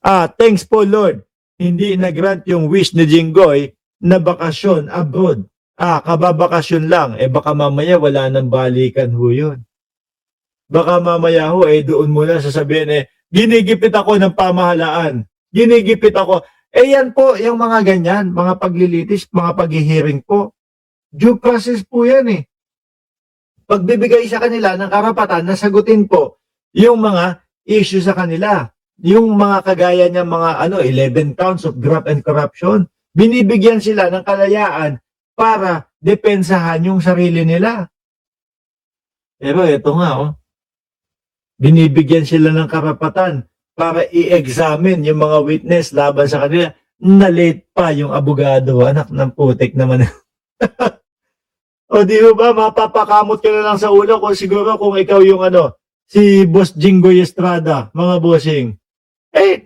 Thanks po Lord, hindi na-grant yung wish ni Jinggoy na bakasyon abroad. Kababakasyon lang, baka mamaya wala nang balikan ho yun. Baka mamaya ho, doon muna sasabihin, ginigipit ako ng pamahalaan. Ginigipit ako. Yan po, yung mga ganyan, mga paglilitis, mga paghihiring po. Due process po yan Pagbibigay sa kanila ng karapatan na sagutin po yung mga issue sa kanila. Yung mga kagaya niya mga 11 counts of graft and corruption, binibigyan sila ng kalayaan para depensahan yung sarili nila. Pero ito nga binibigyan sila ng karapatan para i-examine yung mga witness laban sa kanila. Na-late pa yung abogado. Anak ng putik naman. O di ba, mapapakamot ka na lang sa ulo kung siguro kung ikaw yung si Boss Jinggoy Estrada, mga bossing.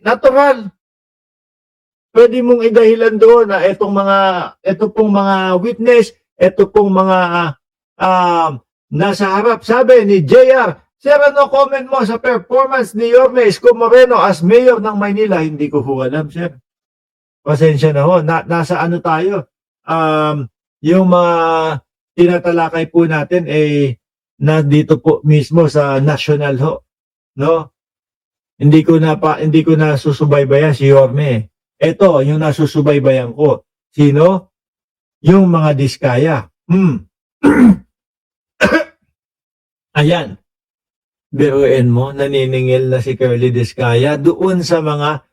Natural. Pwede mong idahilan doon na ito pong mga witness, ito pong mga nasa harap. Sabi ni JR, Sir, ano comment mo sa performance ni Yorme Isko Moreno as mayor ng Maynila? Hindi ko alam, sir. Pasensya na ho. Nasa tayo? Yung mga tinatalakay po natin na dito po mismo sa national ho. No? Hindi ko na susubaybayan si Yorme. Ito, yung nasusubaybayan ko. Sino? Yung mga diskaya. Ayan. Biruin mo, naniningil na si Curly Diskaya doon sa mga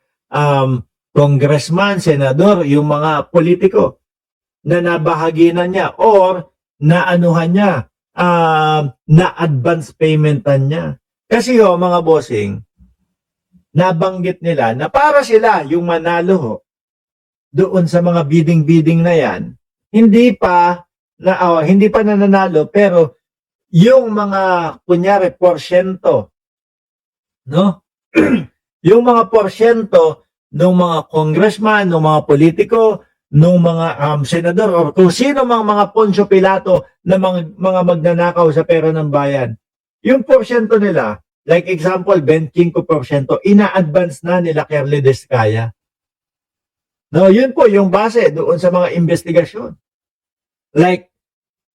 congressman, senador, yung mga politiko na nabahaginan niya or naanuhan niya, na-advance paymentan niya. Kasi mga bossing, nabanggit nila na para sila yung manalo doon sa mga bidding-bidding na yan, hindi pa nananalo pero yung mga kunyari porsyento, no? Yung mga porsyento ng mga congressman, ng mga politiko, ng mga senador or kung sino mga Poncio Pilato na mga magnanakaw sa pera ng bayan. Yung porsyento nila, like example, 25%, ina-advance na nila Curly Diskaya. No, yun po yung base doon sa mga investigasyon. Like,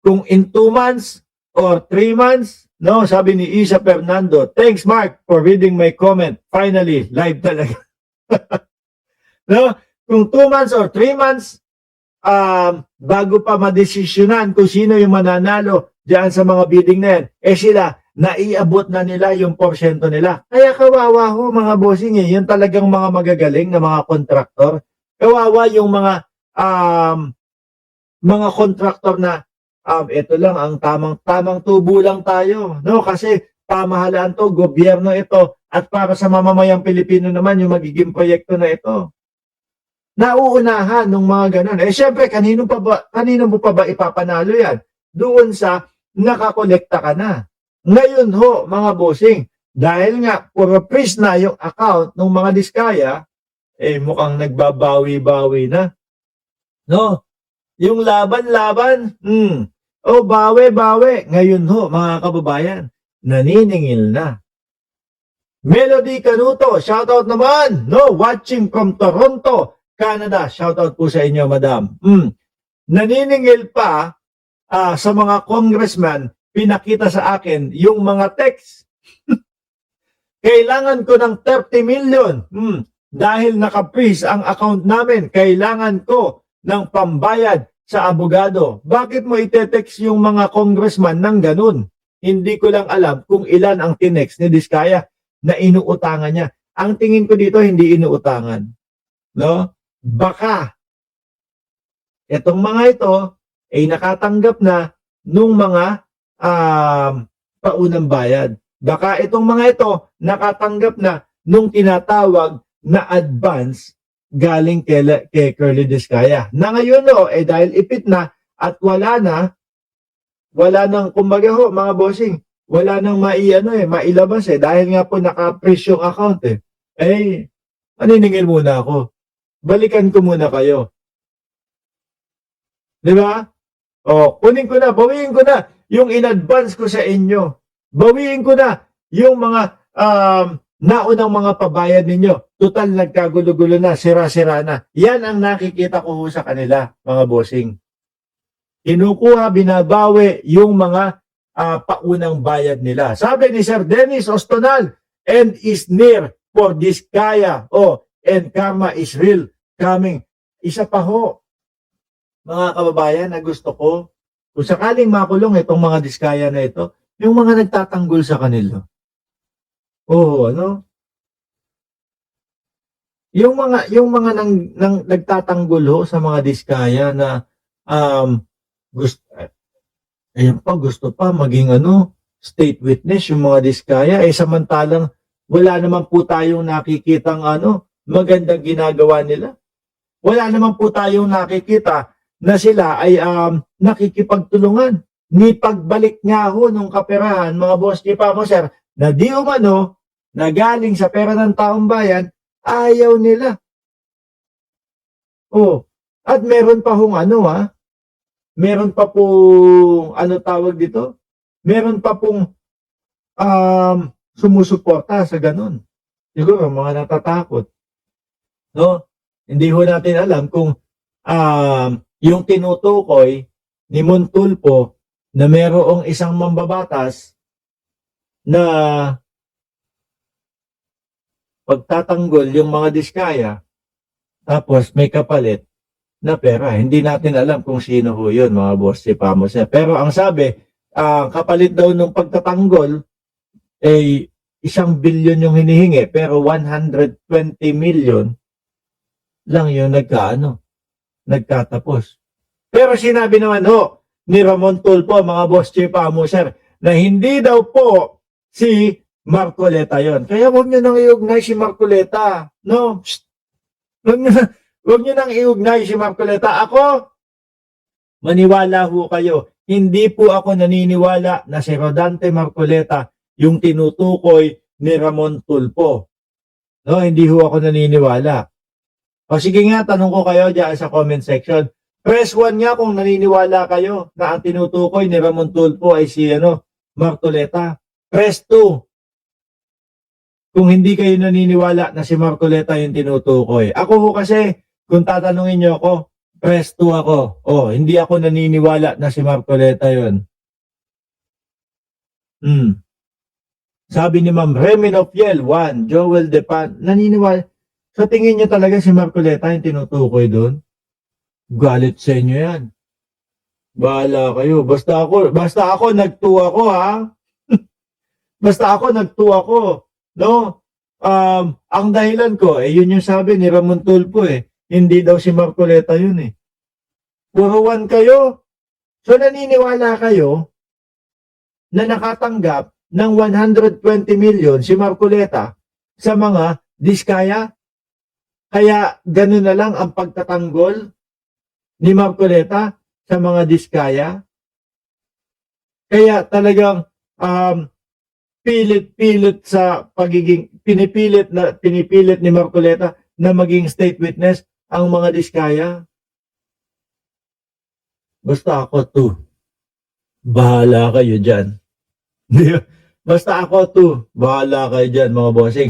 kung in 2 months or 3 months, no, sabi ni Isa Fernando, thanks Mark for reading my comment. Finally, live talaga. No, kung 2 months or 3 months, bago pa madesisyonan kung sino yung mananalo diyan sa mga bidding na yan, sila, naiabot na nila yung porsyento nila. Kaya kawawa ho mga bossing yun talagang mga magagaling na mga kontraktor. Kawawa yung mga kontraktor na ito lang ang tamang tubo lang tayo, no? Kasi pamahalaan to, gobyerno ito, at para sa mamamayang Pilipino naman yung magiging proyekto na ito. Nauunahan ng mga ganun. Syempre, kanino mo pa ba ipapanalo yan? Doon sa nakakolekta ka na. Ngayon ho, mga bossing, dahil nga puro freeze na yung account ng mga diskaya, mukhang nagbabawi-bawi na. No? Yung laban-laban, bawi-bawi. Ngayon ho, mga kababayan, naniningil na. Melody Canuto, shoutout naman. No, watching from Toronto, Canada. Shoutout po sa inyo, madam. Naniningil pa sa mga congressman, pinakita sa akin yung mga text. Kailangan ko ng 30 million. Dahil naka-freeze ang account namin, kailangan ko ng pambayad sa abogado. Bakit mo ite-text yung mga congressman ng ganun? Hindi ko lang alam kung ilan ang tinext ni Diskaya na inuutangan niya. Ang tingin ko dito, hindi inuutangan. No? Baka itong mga ito ay nakatanggap na nung mga paunang bayad. Baka itong mga ito nakatanggap na nung tinatawag na advance galing kay Curly Diskaya. Na ngayon dahil ipit na at wala nang kumbaga ho mga bossing, wala nang mailabas dahil nga po naka-freeze yung account maniningil muna ako. Balikan ko muna kayo. Di ba? Kunin ko na, bawiin ko na yung in-advance ko sa inyo. Bawiin ko na yung mga naunang mga pabayad ninyo. Total nagkagulo-gulo na, sira-sira na. Yan ang nakikita ko ho sa kanila, mga bossing. Kinukuha, binabawi yung mga paunang bayad nila. Sabi ni Sir Dennis Ostonal, end is near for this kaya. Oh, and karma is real coming. Isa pa ho, mga kababayan, na gusto ko, kung sakaling makulong itong mga diskaya na ito, yung mga nagtatanggol sa kanila. Oo, ano? Yung mga nagtatanggol ho sa mga diskaya na gusto, ayan pa, gusto pa maging state witness yung mga diskaya, samantalang wala naman po tayong nakikitang magandang ginagawa nila. Wala naman po tayong nakikita na sila ay nakikipagtulungan. Ni pagbalik nga ho nung kaperahan, mga boss, di pa mo sir, na di umano, na galing sa pera ng taong bayan, ayaw nila. Oh, at meron pa hong meron pa pong, tawag dito? Meron pa pong sumusuporta sa ganun. Siguro, mga natatakot. No? Hindi ho natin alam kung yung tinutukoy ni Montulpo na merong isang mambabatas na pagtatanggol yung mga diskaya, tapos may kapalit na pera. Hindi natin alam kung sino ho yun, mga boss, si Pamos. Pero ang sabi, kapalit daw ng pagtatanggol, 1 billion yung hinihingi, pero 120 million lang yung nagkatapos. Pero sinabi naman ho, ni Ramon Tulfo, mga boss, si Pamos, na hindi daw po si Marcoleta yon. Kaya huwag nyo nang iugnay si Marcoleta. No? Huwag nyo nang iugnay si Marcoleta. Ako, maniwala ho kayo. Hindi po ako naniniwala na si Rodante Marcoleta yung tinutukoy ni Ramon Tulfo. No, hindi ho ako naniniwala. O sige nga, tanong ko kayo dyan sa comment section. Press 1 nga kung naniniwala kayo na ang tinutukoy ni Ramon Tulfo ay si Marcoleta. Press 2 kung hindi kayo naniniwala na si Marcoleta yung tinutukoy. Ako ho kasi, kung tatanungin nyo ako, press 2 ako. Hindi ako naniniwala na si Marcoleta yun. Sabi ni Ma'am Remin of Yel, 1, Joel Depan, naniniwala. Sa tingin nyo talaga si Marcoleta yung tinutukoy doon? Galit sa inyo yan. Bahala kayo. Basta ako nagtuwa ko, ha? Basta ako nagtuwa ko. No? Ang dahilan ko, yun yung sabi ni Ramon Tulfo, hindi daw si Marcoleta yun, Puro 1 kayo. So naniniwala kayo na nakatanggap ng 120 million si Marcoleta sa mga diskaya? Kaya ganun na lang ang pagtatanggol ni Marcoleta sa mga diskaya? Kaya talagang pilit sa pinipilit ni Marcoleta na maging state witness ang mga diskaya. Basta ako to. Bahala kayo dyan. Basta ako to. Bahala kayo dyan, mga bossing.